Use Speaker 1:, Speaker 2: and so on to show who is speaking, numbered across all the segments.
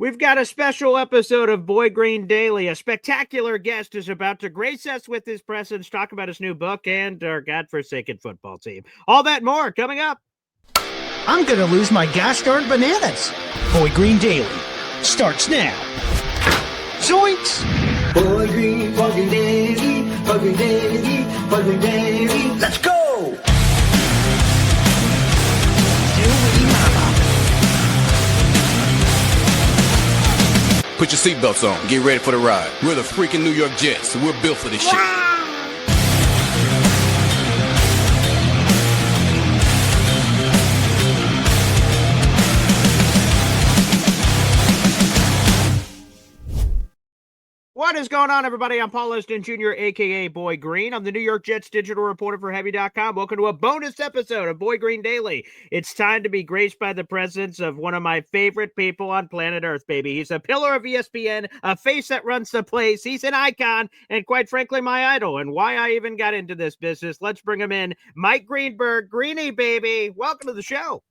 Speaker 1: We've got a special episode of Boy Green Daily. A spectacular guest is about to grace us with his presence, talk about his new book and our godforsaken football team. All that more coming up.
Speaker 2: I'm going to lose my gosh darn bananas. Boy Green Daily starts now. Zoinks!
Speaker 3: Boy Green Daily, Boy Green Daily, Boy Green Daily. Let's go!
Speaker 2: Dewey Mama.
Speaker 4: Put your seatbelts on. Get ready for the ride. We're the freaking New York Jets. We're built for this shit.
Speaker 1: What is going on, everybody? I'm Paul Liston Jr., a.k.a. Boy Green. I'm the New York Jets digital reporter for Heavy.com. Welcome to a bonus episode of Boy Green Daily. It's time to be graced by the presence of one of my favorite people on planet Earth, baby. He's a pillar of ESPN, a face that runs the place. He's an icon, and quite frankly, my idol. And why I even got into this business, let's bring him in. Mike Greenberg, Greeny, baby. Welcome to the show.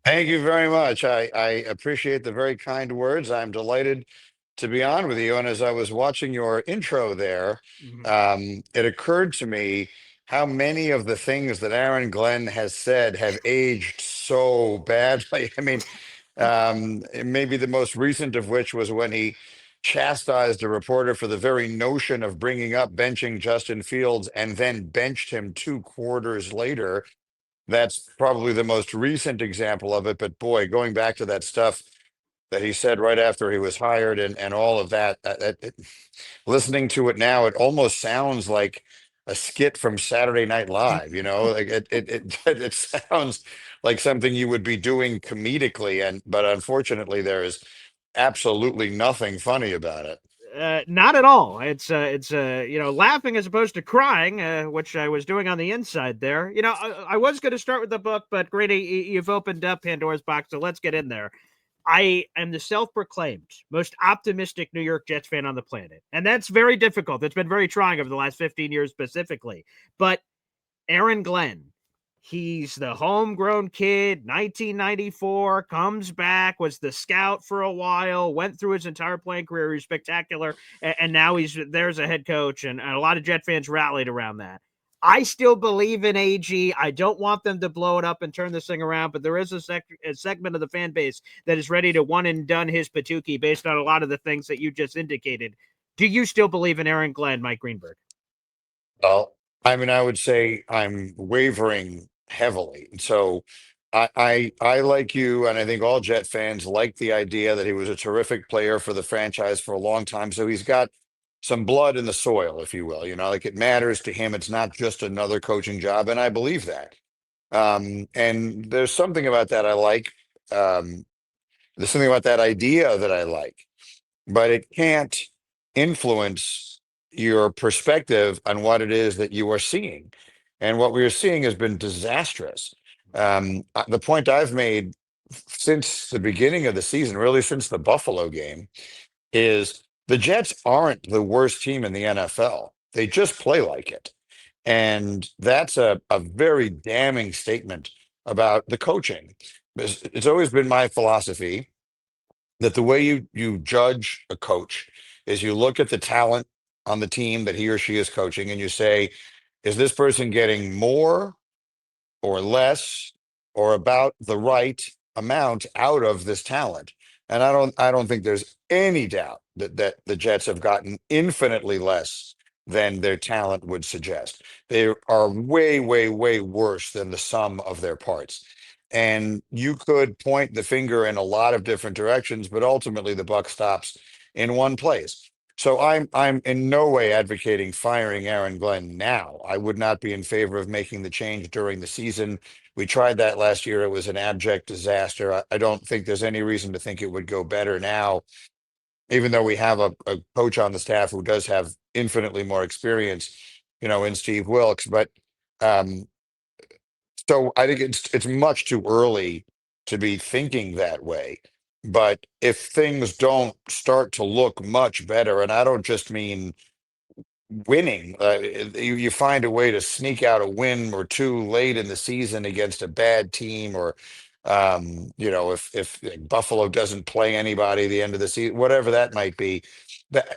Speaker 5: Thank you very much. I appreciate the very kind words. I'm delighted to be on with you. And as I was watching your intro there, it occurred to me how many of the things that Aaron Glenn has said have aged so badly. I mean, maybe the most recent of which was when he chastised a reporter for the very notion of bringing up benching Justin Fields and then benched him 2 quarters later. That's probably the most recent example of it. But boy, going back to that stuff that he said right after he was hired and all of that, listening to it now, it almost sounds like a skit from Saturday Night Live, like it sounds like something you would be doing comedically. But unfortunately, there is absolutely nothing funny about it.
Speaker 1: Not at all. It's laughing as opposed to crying, which I was doing on the inside there. I was going to start with the book, but Greeny, you've opened up Pandora's box, so let's get in there. I am the self-proclaimed most optimistic New York Jets fan on the planet, and that's very difficult. It's been very trying over the last 15 years specifically. But Aaron Glenn, he's the homegrown kid, 1994, comes back, was the scout for a while, went through his entire playing career. He's spectacular. And now there's a head coach, and a lot of Jet fans rallied around that. I still believe in AG. I don't want them to blow it up and turn this thing around, but there is a segment of the fan base that is ready to one and done his Patuki based on a lot of the things that you just indicated. Do you still believe in Aaron Glenn, Mike Greenberg?
Speaker 5: Well, I mean, I would say I'm wavering heavily. So I like you, and I think all Jet fans like the idea that he was a terrific player for the franchise for a long time. So he's got some blood in the soil, if you will. Like it matters to him. It's not just another coaching job, and I believe that. And there's something about that I like. Um, there's something about that idea that I like, but it can't influence your perspective on what it is that you are seeing. And what we are seeing has been disastrous. The point I've made since the beginning of the season, really since the Buffalo game, is the Jets aren't the worst team in the NFL. They just play like it. And that's a very damning statement about the coaching. It's always been my philosophy that the way you judge a coach is you look at the talent on the team that he or she is coaching and you say, is this person getting more or less or about the right amount out of this talent? And I don't think there's any doubt that the Jets have gotten infinitely less than their talent would suggest. They are way, way, way worse than the sum of their parts. And you could point the finger in a lot of different directions, but ultimately the buck stops in one place. So I'm in no way advocating firing Aaron Glenn now. I would not be in favor of making the change during the season. We tried that last year. It was an abject disaster. I don't think there's any reason to think it would go better now, even though we have a coach on the staff who does have infinitely more experience, in Steve Wilkes. But so I think it's much too early to be thinking that way. But if things don't start to look much better, and I don't just mean winning, you find a way to sneak out a win or two late in the season against a bad team, or If Buffalo doesn't play anybody at the end of the season, whatever that might be, that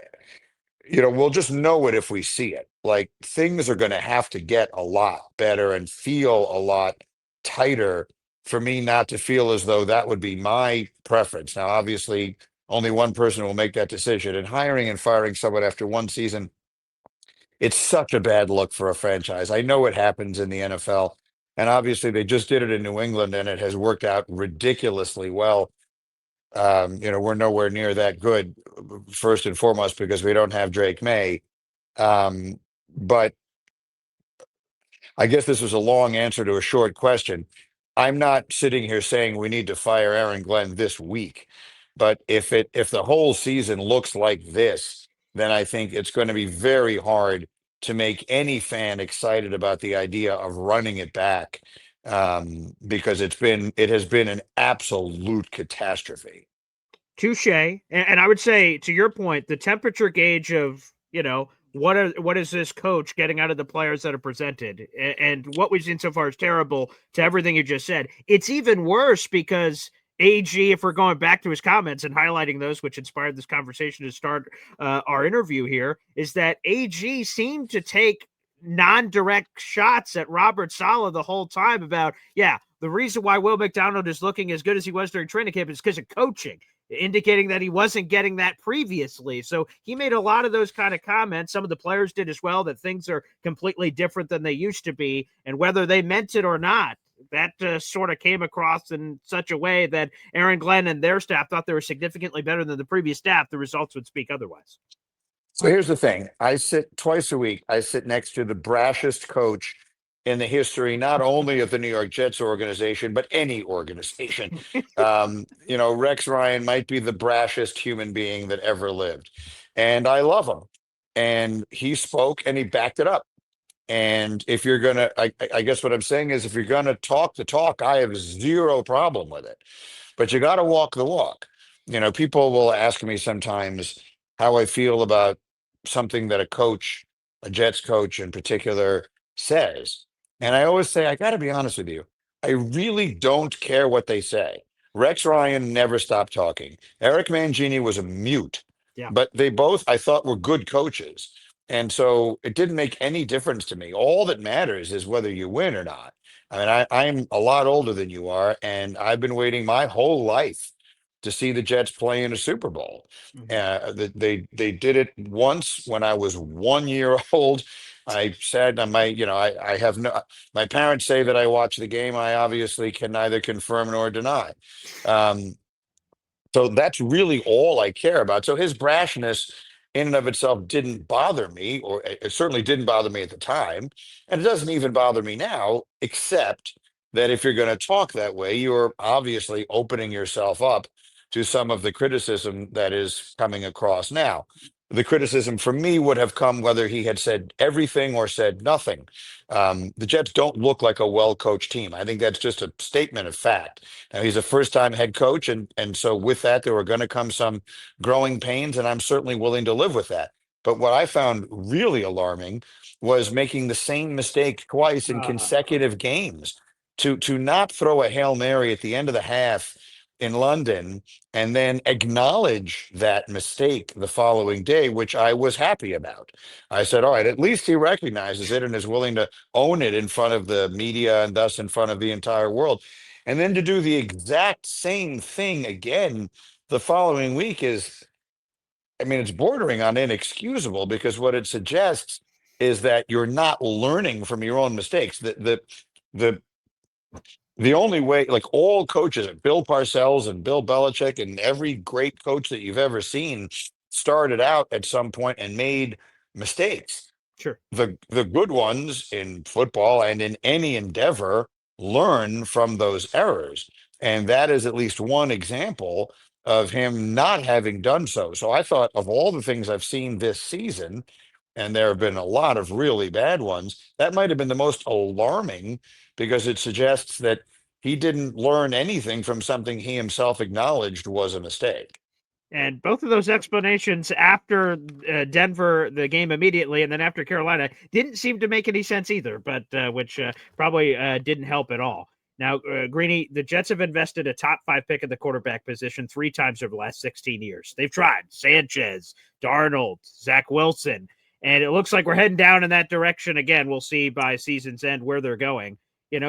Speaker 5: we'll just know it if we see it. Like things are going to have to get a lot better and feel a lot tighter for me not to feel as though that would be my preference. Now, obviously, only one person will make that decision. And hiring and firing someone after one season, it's such a bad look for a franchise. I know it happens in the NFL. And obviously, they just did it in New England, and it has worked out ridiculously well. We're nowhere near that good, first and foremost, because we don't have Drake May. But I guess this was a long answer to a short question. I'm not sitting here saying we need to fire Aaron Glenn this week, but if the whole season looks like this, then I think it's going to be very hard to make any fan excited about the idea of running it back, because it has been an absolute catastrophe.
Speaker 1: Touche. And I would say, to your point, the temperature gauge of, what is this coach getting out of the players that are presented? And what we've seen so far is terrible to everything you just said. It's even worse because AG, if we're going back to his comments and highlighting those, which inspired this conversation to start our interview here, is that AG seemed to take non-direct shots at Robert Saleh the whole time about, the reason why Will McDonald is looking as good as he was during training camp is because of coaching, indicating that he wasn't getting that previously. So he made a lot of those kind of comments. Some of the players did as well, that things are completely different than they used to be. And whether they meant it or not, that sort of came across in such a way that Aaron Glenn and their staff thought they were significantly better than the previous staff. The results would speak otherwise.
Speaker 5: So here's the thing. I sit twice a week. I sit next to the brashest coach in the history, not only of the New York Jets organization, but any organization. Rex Ryan might be the brashest human being that ever lived. And I love him. And he spoke and he backed it up. And if you're going to, I guess what I'm saying is, if you're going to talk the talk, I have zero problem with it. But you got to walk the walk. People will ask me sometimes how I feel about something that a Jets coach in particular, says. And I always say, I got to be honest with you. I really don't care what they say. Rex Ryan never stopped talking. Eric Mangini was a mute,
Speaker 1: Yeah.
Speaker 5: but they both, I thought, were good coaches. And so it didn't make any difference to me. All that matters is whether you win or not. I mean, I'm a lot older than you are, and I've been waiting my whole life to see the Jets play in a Super Bowl. They did it once when I was 1 year old. I said, I have no. My parents say that I watch the game. I obviously can neither confirm nor deny. So that's really all I care about. So his brashness in and of itself didn't bother me, or it certainly didn't bother me at the time. And it doesn't even bother me now, except that if you're going to talk that way, you're obviously opening yourself up to some of the criticism that is coming across now. The criticism from me would have come whether he had said everything or said nothing. The Jets don't look like a well-coached team. I think that's just a statement of fact. Now, he's a first-time head coach, and so with that, there were going to come some growing pains, and I'm certainly willing to live with that. But what I found really alarming was making the same mistake twice in consecutive games. To not throw a Hail Mary at the end of the half in London and then acknowledge that mistake the following day, which I was happy about. I said, all right, at least he recognizes it and is willing to own it in front of the media and thus in front of the entire world. And then to do the exact same thing again the following week is, I mean, it's bordering on inexcusable, because what it suggests is that you're not learning from your own mistakes. The the only way, like all coaches, Bill Parcells and Bill Belichick and every great coach that you've ever seen, started out at some point and made mistakes.
Speaker 1: Sure.
Speaker 5: The good ones in football and in any endeavor learn from those errors. And that is at least one example of him not having done so. So I thought, of all the things I've seen this season, and there have been a lot of really bad ones, that might have been the most alarming, because it suggests that he didn't learn anything from something he himself acknowledged was a mistake.
Speaker 1: And both of those explanations after Denver, the game immediately, and then after Carolina, didn't seem to make any sense either, but which probably didn't help at all. Now, Greeny, the Jets have invested a top 5 pick at the quarterback position 3 times over the last 16 years. They've tried Sanchez, Darnold, Zach Wilson, and it looks like we're heading down in that direction again. We'll see by season's end where they're going.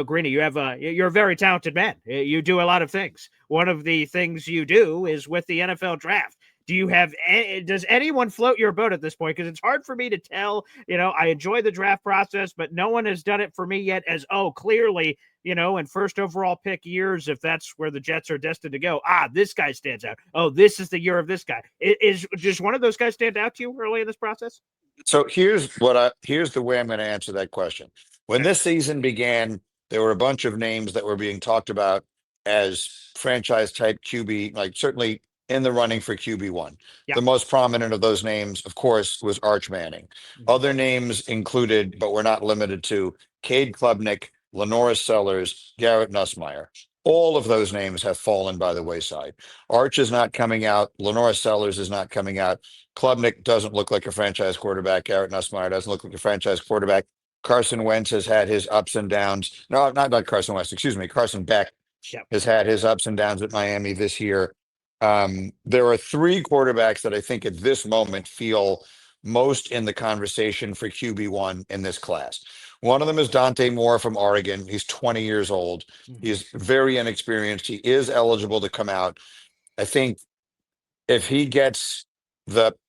Speaker 1: Greeny, you're a very talented man. You do a lot of things. One of the things you do is with the NFL draft. Does anyone float your boat at this point? Because it's hard for me to tell. I enjoy the draft process, but no one has done it for me yet as, clearly, in first overall pick years, if that's where the Jets are destined to go, this guy stands out. Oh, this is the year of this guy. Is just one of those guys stand out to you early in this process?
Speaker 5: So here's the way I'm going to answer that question. When this season began, there were a bunch of names that were being talked about as franchise type QB, like certainly in the running for QB1.
Speaker 1: Yeah.
Speaker 5: The most prominent of those names, of course, was Arch Manning. Other names included, but were not limited to, Cade Klubnik, Lenoris Sellers, Garrett Nussmeier. All of those names have fallen by the wayside. Arch is not coming out. Lenoris Sellers is not coming out. Klubnik doesn't look like a franchise quarterback. Garrett Nussmeier doesn't look like a franchise quarterback. Carson Wentz has had his ups and downs. No, not Carson Wentz. Excuse me. Carson Beck has had his ups and downs at Miami this year. There are 3 quarterbacks that I think at this moment feel most in the conversation for QB1 in this class. One of them is Dante Moore from Oregon. He's 20 years old. He's very inexperienced. He is eligible to come out. I think if he gets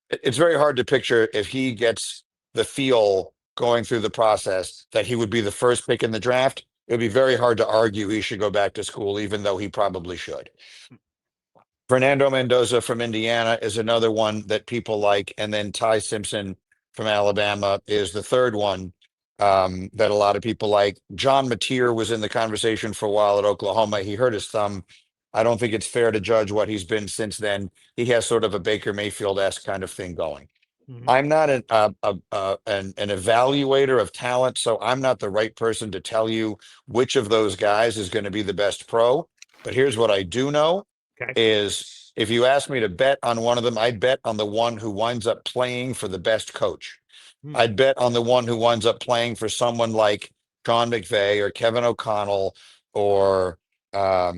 Speaker 5: it's very hard to picture if he gets the feel going through the process that he would be the first pick in the draft. It would be very hard to argue he should go back to school, even though he probably should. Fernando Mendoza from Indiana is another one that people like. And then Ty Simpson from Alabama is the third one that a lot of people like. John Mateer was in the conversation for a while at Oklahoma. He hurt his thumb. I don't think it's fair to judge what he's been since then. He has sort of a Baker Mayfield-esque kind of thing going. I'm not an evaluator of talent, so I'm not the right person to tell you which of those guys is going to be the best pro. But here's what I do know is if you ask me to bet on one of them, I'd bet on the one who winds up playing for the best coach. I'd bet on the one who winds up playing for someone like Sean McVay or Kevin O'Connell or Kyle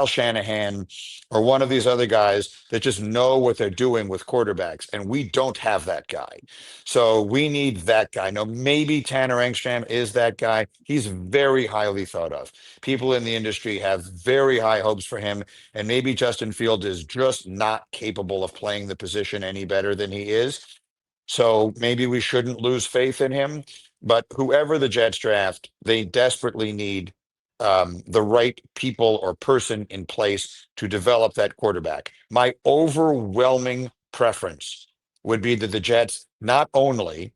Speaker 5: Shanahan or one of these other guys that just know what they're doing with quarterbacks, and we don't have that guy. So we need that guy. Now, maybe Tanner Engstrom is that guy. He's very highly thought of. People in the industry have very high hopes for him, and maybe Justin Fields is just not capable of playing the position any better than he is. So maybe we shouldn't lose faith in him. But whoever the Jets draft, they desperately need the right people or person in place to develop that quarterback. My overwhelming preference would be that the Jets not only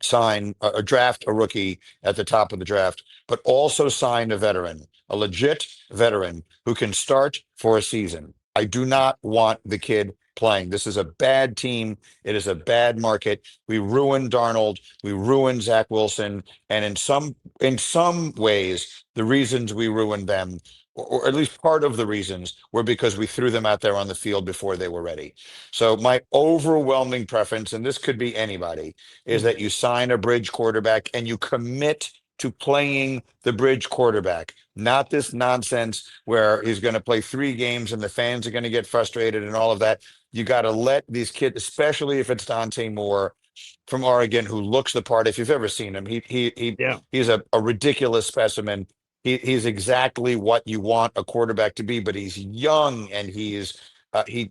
Speaker 5: sign or draft a rookie at the top of the draft, but also sign a veteran, a legit veteran who can start for a season. I do not want the kid playing. This is a bad team. It is a bad market. We ruined Darnold. We ruined Zach Wilson. And in some ways, the reasons we ruined them, or at least part of the reasons, were because we threw them out there on the field before they were ready. So my overwhelming preference, and this could be anybody, is that you sign a bridge quarterback and you commit to playing the bridge quarterback, not this nonsense where he's going to play 3 games and the fans are going to get frustrated and all of that. You got to let these kids, especially if it's Dante Moore from Oregon, who looks the part. If you've ever seen him, he's a ridiculous specimen. He's exactly what you want a quarterback to be, but he's young and he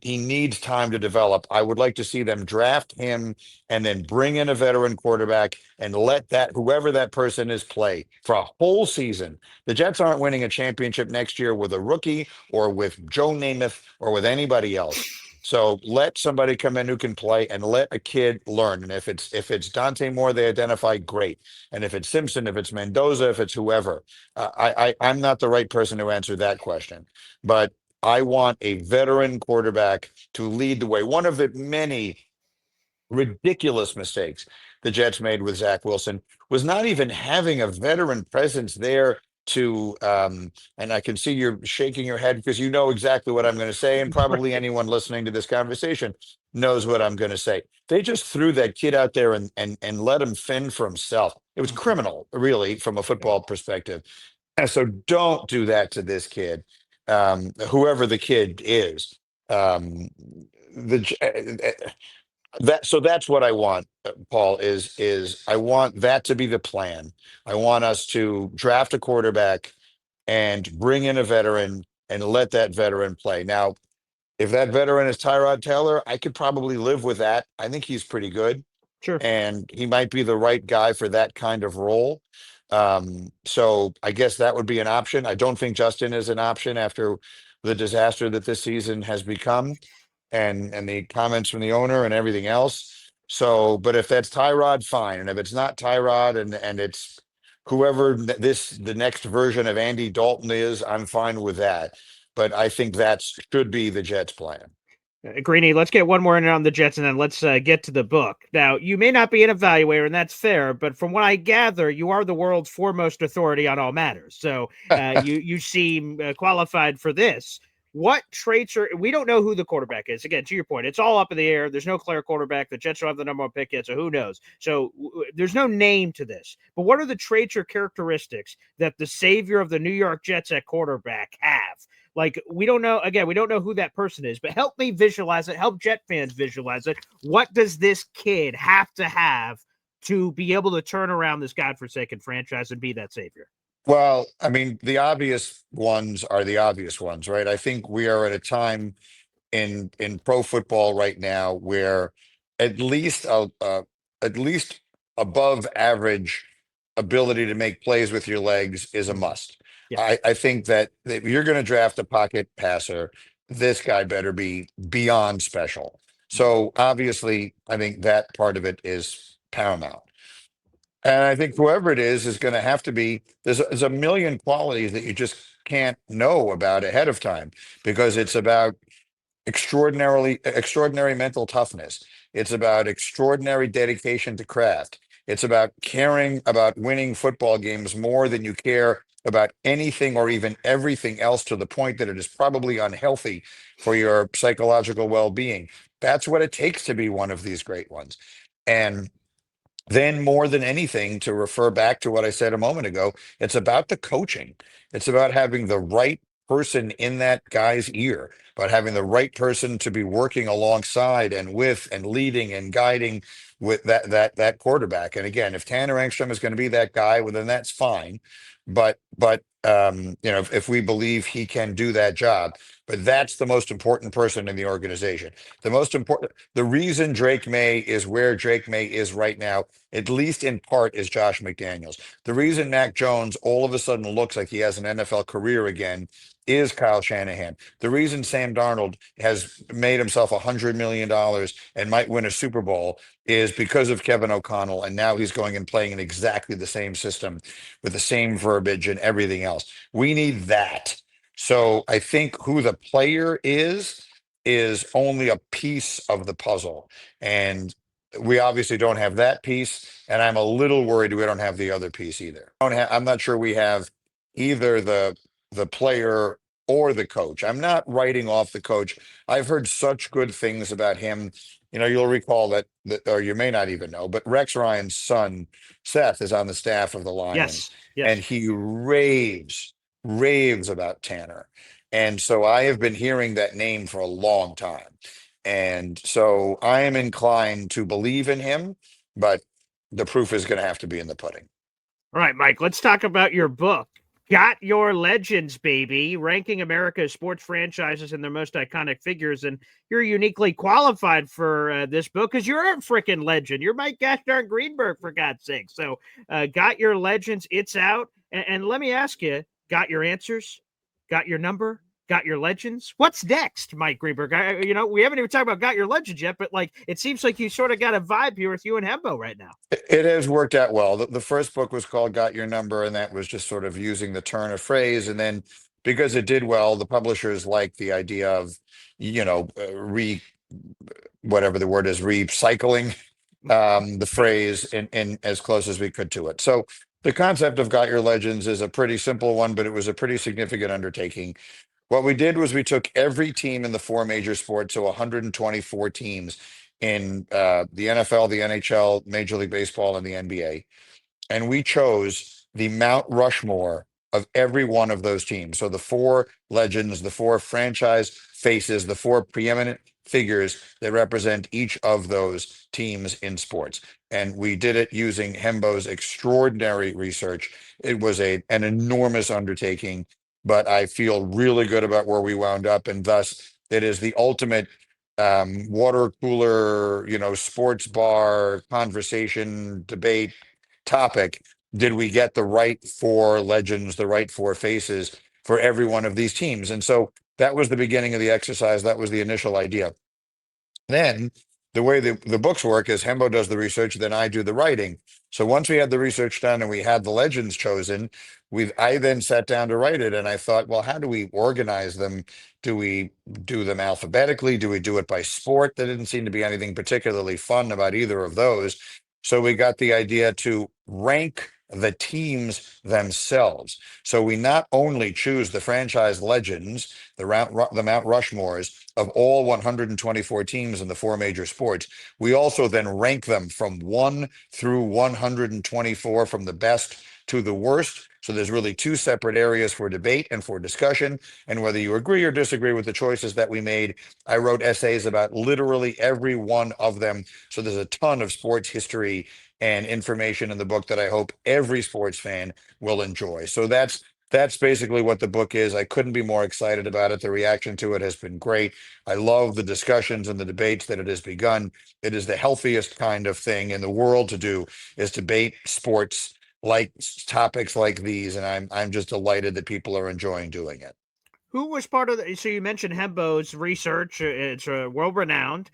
Speaker 5: needs time to develop. I would like to see them draft him and then bring in a veteran quarterback and let whoever that person is play for a whole season. The Jets aren't winning a championship next year with a rookie or with Joe Namath or with anybody else. So let somebody come in who can play and let a kid learn. And if it's Dante Moore, they identify, great. And if it's Simpson, if it's Mendoza, if it's whoever, I'm not the right person to answer that question. But I want a veteran quarterback to lead the way. One of the many ridiculous mistakes the Jets made with Zach Wilson was not even having a veteran presence there to and I can see you're shaking your head because you know exactly what I'm going to say, and probably anyone listening to this conversation. knows what I'm going to say. They just threw that kid out there and let him fend for himself. It was
Speaker 1: Mhm.
Speaker 5: criminal, really, from a
Speaker 1: Yeah.
Speaker 5: football perspective. And so don't do that to this kid, whoever the kid is. Um, that's what I want, Paul, is I want that to be the plan. I want us to draft a quarterback and bring in a veteran and let that veteran play. Now, if that veteran is Tyrod Taylor, I could probably live with that. I think he's pretty good,
Speaker 1: Sure.
Speaker 5: and he might be the right guy for that kind of role. So I guess that would be an option. I don't think Justin is an option after the disaster that this season has become, and the comments from the owner and everything else. So, but if that's Tyrod, fine. And if it's not Tyrod and it's whoever the next version of Andy Dalton is, I'm fine with that. But I think that should be the Jets' plan.
Speaker 1: Greeny, let's get one more in on the Jets and then let's get to the book. Now, you may not be an evaluator, and that's fair, but from what I gather, you are the world's foremost authority on all matters. So you seem qualified for this. What traits are we don't know who the quarterback is? Again, to your point, it's all up in the air. There's no clear quarterback. The Jets don't have the number one pick yet, so who knows? So there's no name to this. But what are the traits or characteristics that the savior of the New York Jets at quarterback have? Like, we don't know, again, we don't know who that person is, but help me visualize it. Help Jet fans visualize it. What does this kid have to be able to turn around this godforsaken franchise and be that savior?
Speaker 5: Well, I mean, the obvious ones are the obvious ones, right? I think we are at a time in pro football right now where at least at least above average ability to make plays with your legs is a
Speaker 1: Mhm.
Speaker 5: must.
Speaker 1: Yes.
Speaker 5: I think that if you're going to draft a pocket passer, this guy better be beyond special. So obviously, I think that part of it is paramount. And I think whoever it is going to have to be, there's a million qualities that you just can't know about ahead of time because it's about extraordinary mental toughness. It's about extraordinary dedication to craft. It's about caring about winning football games more than you care about anything or even everything else, to the point that it is probably unhealthy for your psychological well-being. That's what it takes to be one of these great ones. And then, more than anything, to refer back to what I said a moment ago, it's about the coaching. It's about having the right person in that guy's ear, about having the right person to be working alongside and with and leading and guiding with that quarterback. And again, if Tanner Engstrom is going to be that guy, well, then that's fine. But if we believe he can do that job, but that's the most important person in the organization. The reason Drake May is where Drake May is right now, at least in part, is Josh McDaniels. The reason Mac Jones all of a sudden looks like he has an NFL career again is Kyle Shanahan. The reason Sam Darnold has made himself $100 million and might win a Super Bowl is because of Kevin O'Connell. And now he's going and playing in exactly the same system with the same verbiage and everything else. We need that. So I think who the player is only a piece of the puzzle. And we obviously don't have that piece, and I'm a little worried we don't have the other piece either. I'm not sure we have either the player or the coach. I'm not writing off the coach. I've heard such good things about him. You'll recall that, or you may not even know, but Rex Ryan's son, Seth, is on the staff of the Lions,
Speaker 1: Yes.
Speaker 5: and
Speaker 1: Yes.
Speaker 5: he raves about Tanner. And so I have been hearing that name for a long time. And so I am inclined to believe in him, but the proof is going to have to be in the pudding.
Speaker 1: All right, Mike, let's talk about your book. Got Your Legends, baby, ranking America's sports franchises and their most iconic figures. And you're uniquely qualified for this book because you're a freaking legend. You're Mike gosh darn Greenberg, for God's sake. So, Got Your Legends, it's out. And let me ask you, got your answers? Got your number? Got your legends? What's next, Mike Greenberg? We haven't even talked about Got Your Legends yet, but like it seems like you sort of got a vibe here with you and Hembo right now.
Speaker 5: It has worked out well. The first book was called Got Your Number, and that was just sort of using the turn of phrase. And then because it did well, the publishers liked the idea of, whatever the word is, recycling the phrase in as close as we could to it. So the concept of Got Your Legends is a pretty simple one, but it was a pretty significant undertaking. What we did was we took every team in the four major sports, so 124 teams in the NFL, the NHL, Major League Baseball, and the NBA, and we chose the Mount Rushmore of every one of those teams. So the four legends, the four franchise faces, the four preeminent figures that represent each of those teams in sports. And we did it using Hembo's extraordinary research. It was an enormous undertaking, but I feel really good about where we wound up. And thus, it is the ultimate water cooler, sports bar conversation debate topic. Did we get the right four legends, the right four faces for every one of these teams? And so that was the beginning of the exercise. That was the initial idea. Then the way the books work is Hembo does the research, then I do the writing. So once we had the research done and we had the legends chosen, I then sat down to write it, and I thought, well, how do we organize them? Do we do them alphabetically? Do we do it by sport? There didn't seem to be anything particularly fun about either of those. So we got the idea to rank the teams themselves. So we not only choose the franchise legends, the Mount Rushmores of all 124 teams in the four major sports, we also then rank them from 1 through 124, from the best to the worst. So there's really two separate areas for debate and for discussion. And whether you agree or disagree with the choices that we made, I wrote essays about literally every one of them. So there's a ton of sports history and information in the book that I hope every sports fan will enjoy. So that's basically what the book is. I couldn't be more excited about it. The reaction to it has been great. I love the discussions and the debates that it has begun. It is the healthiest kind of thing in the world to do, is debate sports like topics like these, and I'm just delighted that people are enjoying doing it.
Speaker 1: Who was part of the? So you mentioned Hembo's research; it's world renowned.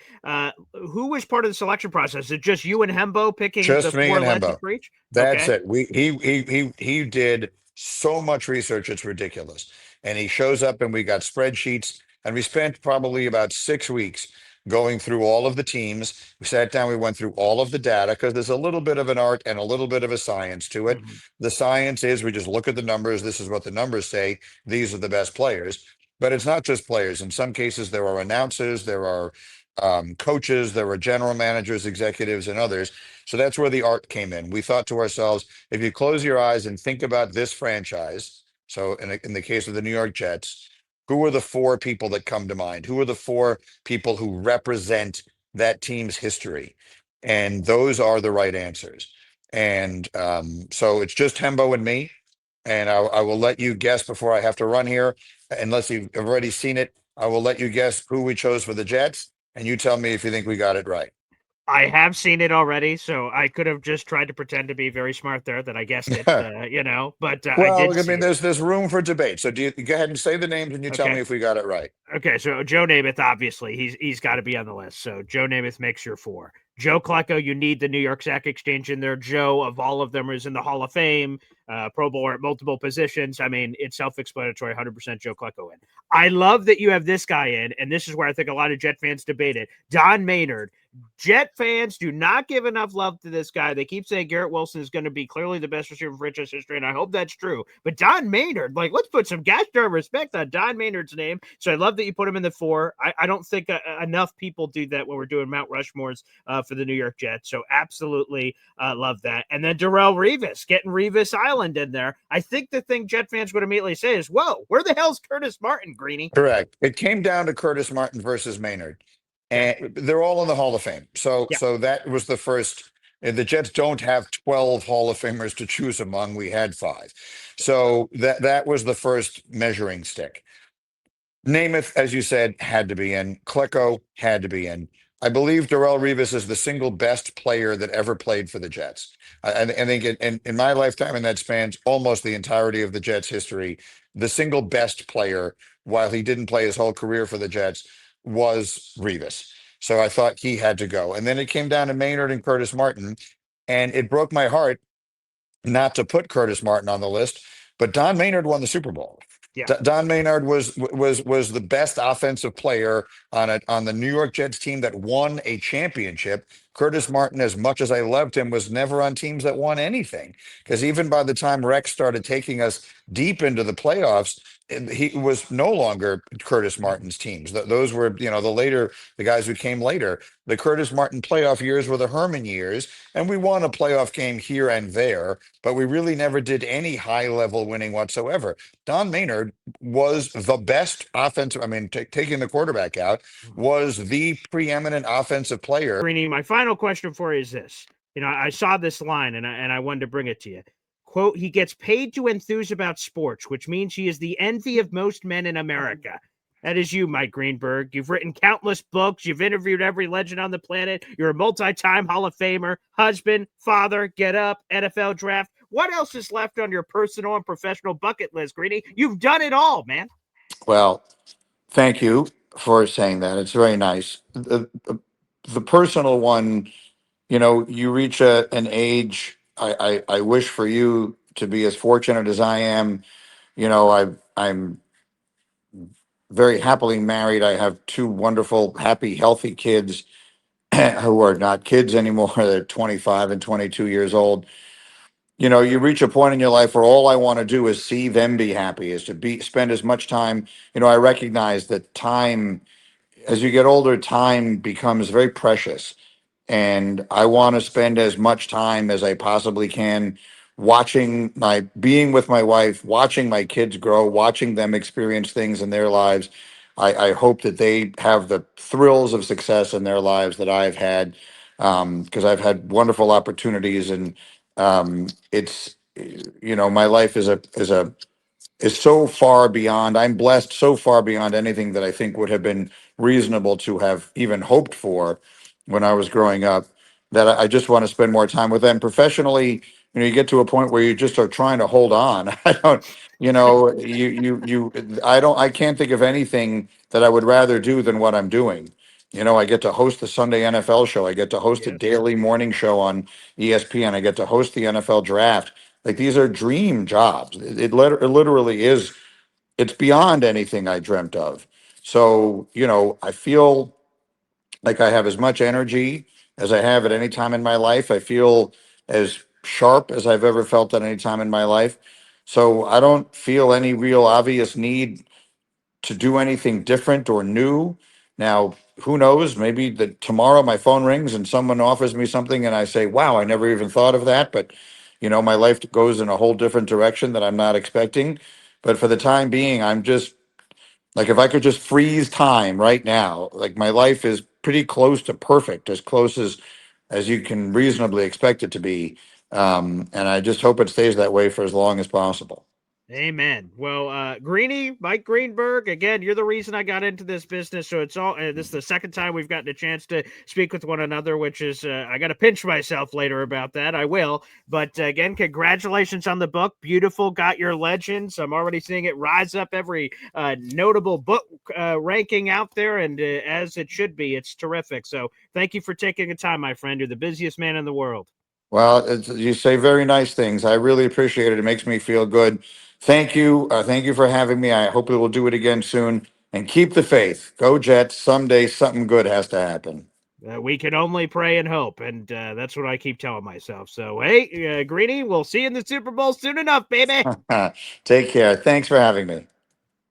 Speaker 1: Who was part of the selection process? Is it just you and Hembo picking the
Speaker 5: Just me
Speaker 1: four
Speaker 5: and
Speaker 1: legends
Speaker 5: Hembo.
Speaker 1: for each?
Speaker 5: That's
Speaker 1: Okay.
Speaker 5: it. He did so much research, it's ridiculous. And he shows up, and we got spreadsheets, and we spent probably about 6 weeks going through all of the teams. We sat down, we went through all of the data, because there's a little bit of an art and a little bit of a science to it.
Speaker 1: Mhm.
Speaker 5: The science is we just look at the numbers. This is what the numbers say. These are the best players. But it's not just players. In some cases, there are announcers, there are coaches, there were general managers, executives, and others. So that's where the art came in. We thought to ourselves, if you close your eyes and think about this franchise, so in the case of the New York Jets, who are the four people that come to mind? Who are the four people who represent that team's history? And those are the right answers. And so it's just Hembo and me. And I will let you guess before I have to run here, unless you've already seen it. I will let you guess who we chose for the Jets, and you tell me if you think we got it right.
Speaker 1: I have seen it already, so I could have just tried to pretend to be very smart there that I guessed it, but I did
Speaker 5: Well, I
Speaker 1: see
Speaker 5: mean,
Speaker 1: it.
Speaker 5: there's room for debate. So do you go ahead and say the names, and you tell me
Speaker 1: Okay.
Speaker 5: if we got it right.
Speaker 1: Okay, so Joe Namath, obviously, he's got to be on the list. So Joe Namath makes your four. Joe Klecko, you need the New York Sack Exchange in there. Joe, of all of them, is in the Hall of Fame, Pro Bowler at multiple positions. I mean, it's self-explanatory, 100% Joe Klecko in. I love that you have this guy in, and this is where I think a lot of Jet fans debate it. Don Maynard. Jet fans do not give enough love to this guy. They keep saying Garrett Wilson is going to be clearly the best receiver in franchise history, and I hope that's true. But Don Maynard, let's put some gas jar respect on Don Maynard's name. So I love that you put him in the four. I don't think enough people do that when we're doing Mount Rushmores for the New York Jets. So absolutely love that. And then Darrell Revis, getting Revis Island in there. I think the thing Jet fans would immediately say is, whoa, where the hell's Curtis Martin, Greeny?
Speaker 5: Correct. It came down to Curtis Martin versus Maynard,
Speaker 1: Okay.
Speaker 5: and they're all in the Hall of Fame. So,
Speaker 1: Yeah.
Speaker 5: so that was the first. The Jets don't have 12 Hall of Famers to choose among. We had five. So that was the first measuring stick. Namath, as you said, had to be in. Klecko had to be in. I believe Darrell Revis is the single best player that ever played for the Jets. I think in my lifetime, and that spans almost the entirety of the Jets' history, the single best player, while he didn't play his whole career for the Jets, was Revis. So I thought he had to go. And then it came down to Maynard and Curtis Martin, and it broke my heart not to put Curtis Martin on the list, but Don Maynard won the Super Bowl.
Speaker 1: Yeah.
Speaker 5: Don Maynard was the best offensive player on the New York Jets team that won a championship. Curtis Martin, as much as I loved him, was never on teams that won anything. Because even by the time Rex started taking us deep into the playoffs, he was no longer Curtis Martin's teams. Those were, the guys who came later. The Curtis Martin playoff years were the Herman years, and we won a playoff game here and there, but we really never did any high level winning whatsoever. Don Maynard was the best offensive, I mean, taking the quarterback out, was the preeminent offensive player.
Speaker 1: Greeny, my final question for you is this. I saw this line and I wanted to bring it to you. Quote, he gets paid to enthuse about sports, which means he is the envy of most men in America. That is you, Mike Greenberg. You've written countless books. You've interviewed every legend on the planet. You're a multi-time Hall of Famer, husband, father, get up, NFL draft. What else is left on your personal and professional bucket list, Greeny? You've done it all, man.
Speaker 6: Well, thank you for saying that. It's very nice. The personal one, you reach an age. I wish for you to be as fortunate as I am. I'm very happily married. I have two wonderful, happy, healthy kids who are not kids anymore. They're 25 and 22 years old. You reach a point in your life where all I want to do is see them be happy, is to spend as much time. I recognize that time, as you get older, time becomes very precious. And I want to spend as much time as I possibly can being with my wife, watching my kids grow, watching them experience things in their lives. I hope that they have the thrills of success in their lives that I've had, because I've had wonderful opportunities, and it's, my life is so far beyond. I'm blessed so far beyond anything that I think would have been reasonable to have even hoped for when I was growing up, that I just want to spend more time with them. Professionally, you get to a point where you just are trying to hold on. I don't, I can't think of anything that I would rather do than what I'm doing. I get to host the Sunday NFL show. I get to host a
Speaker 1: Yes.
Speaker 6: daily morning show on ESPN. I get to host the NFL draft. Like, these are dream jobs. It literally is. It's beyond anything I dreamt of. So, I feel like I have as much energy as I have at any time in my life. I feel as sharp as I've ever felt at any time in my life. So I don't feel any real obvious need to do anything different or new. Now, who knows? Maybe tomorrow my phone rings and someone offers me something and I say, wow, I never even thought of that. But, my life goes in a whole different direction that I'm not expecting. But for the time being, I'm just like, if I could just freeze time right now, like, my life is pretty close to perfect, as close as you can reasonably expect it to be. And I just hope it stays that way for as long as possible.
Speaker 1: Amen. Well, Greeny, Mike Greenberg, again, you're the reason I got into this business. So it's all, this is the second time we've gotten a chance to speak with one another, which is, I got to pinch myself later about that. I will. But again, congratulations on the book. Beautiful. Got your legends. I'm already seeing it rise up every notable book ranking out there. And as it should be, it's terrific. So thank you for taking the time, my friend. You're the busiest man in the world.
Speaker 6: Well, you say very nice things. I really appreciate it. It makes me feel good. Thank you. Thank you for having me. I hope we will do it again soon. And keep the faith. Go Jets. Someday something good has to happen.
Speaker 1: We can only pray and hope, and that's what I keep telling myself. So, hey, Greeny, we'll see you in the Super Bowl soon enough, baby.
Speaker 6: Take care. Thanks for having me.